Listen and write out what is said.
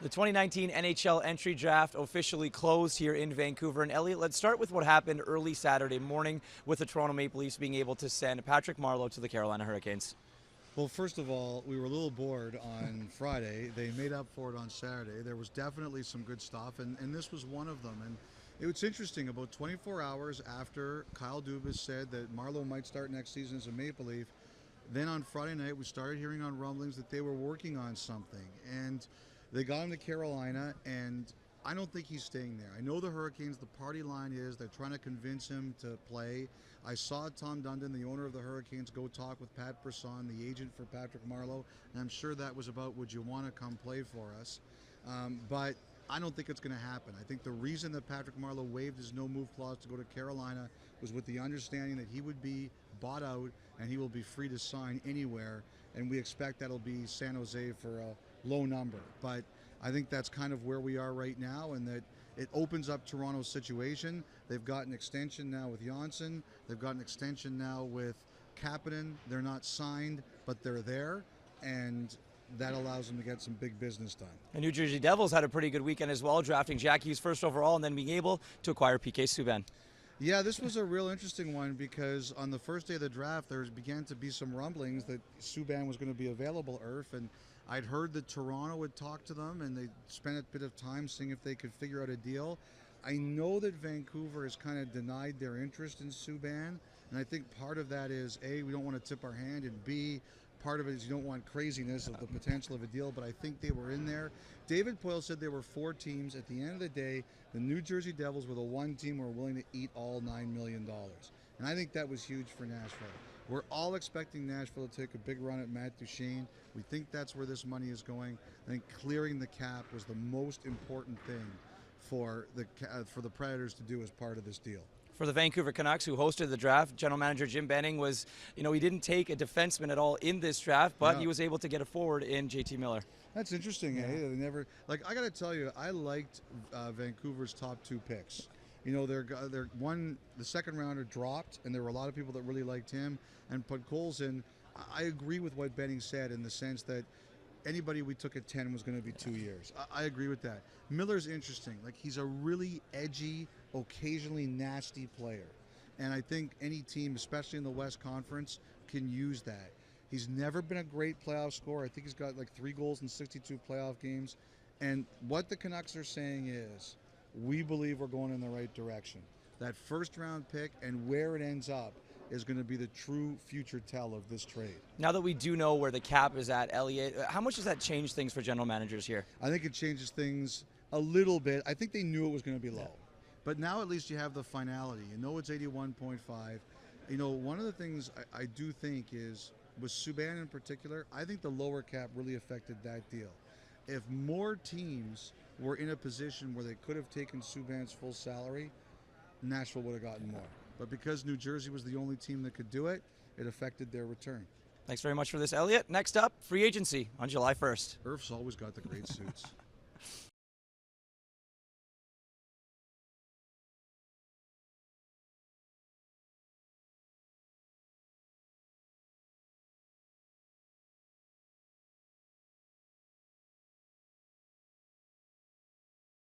The 2019 NHL entry draft officially closed here in Vancouver. And Elliotte, let's start with what happened early Saturday morning with the Toronto Maple Leafs being able to send Patrick Marleau to the Carolina Hurricanes. Well, first of all, we were a little bored on Friday. They made up for it on Saturday. There was definitely some good stuff, and this was one of them. And it was interesting, about 24 hours after Kyle Dubas said that Marleau might start next season as a Maple Leaf, then on Friday night we started hearing on rumblings that they were working on something. And they got him to Carolina, and I don't think he's staying there. I know the Hurricanes, the party line is they're trying to convince him to play. I saw Tom Dundon, the owner of the Hurricanes, go talk with Pat Brisson, the agent for Patrick Marleau, and I'm sure that was about, would you want to come play for us? But I don't think it's going to happen. I think the reason that Patrick Marleau waived his no-move clause to go to Carolina was with the understanding that he would be bought out and he will be free to sign anywhere, and we expect that'll be San Jose for a low number. But I think that's kind of where we are right now, and that it opens up Toronto's situation. They've got an extension now with Janssen. They've got an extension now with Kapanen. They're not signed, but they're there, and that allows them to get some big business done. The New Jersey Devils had a pretty good weekend as well, drafting Jack Hughes first overall and then being able to acquire PK Subban. Yeah, this was a real interesting one because on the first day of the draft, there began to be some rumblings that Subban was going to be available, and I'd heard that Toronto would talk to them and they spent a bit of time seeing if they could figure out a deal. I know that Vancouver has kind of denied their interest in Subban, and I think part of that is, A, we don't want to tip our hand, and B, part of it is you don't want craziness of the potential of a deal, but I think they were in there. David Poyle said there were 4 teams. At the end of the day, the New Jersey Devils were the one team who were willing to eat all $9 million. And I think that was huge for Nashville. We're all expecting Nashville to take a big run at Matt Duchene. We think that's where this money is going. I think clearing the cap was the most important thing for the Predators to do as part of this deal. For the Vancouver Canucks, who hosted the draft, general manager Jim Benning was, he didn't take a defenseman at all in this draft, but he was able to get a forward in JT Miller. That's interesting, eh? They never, I got to tell you, I liked Vancouver's top 2 picks. The second rounder dropped, and there were a lot of people that really liked him and put Coles in. I agree with what Benning said in the sense that anybody we took at 10 was going to be 2 years. I agree with that. Miller's interesting. He's a really edgy, occasionally nasty player. And I think any team, especially in the West Conference, can use that. He's never been a great playoff scorer. I think he's got 3 goals in 62 playoff games. And what the Canucks are saying is, we believe we're going in the right direction. That first round pick and where it ends up is going to be the true future tell of this trade. Now that we do know where the cap is at, Elliotte, how much does that change things for general managers here? I think it changes things a little bit. I think they knew it was going to be low. But now at least you have the finality. You know it's 81.5. One of the things I do think is, with Subban in particular, I think the lower cap really affected that deal. If more teams were in a position where they could have taken Subban's full salary, Nashville would have gotten more. But because New Jersey was the only team that could do it, it affected their return. Thanks very much for this, Elliotte. Next up, free agency on July 1st. Irf's always got the great suits.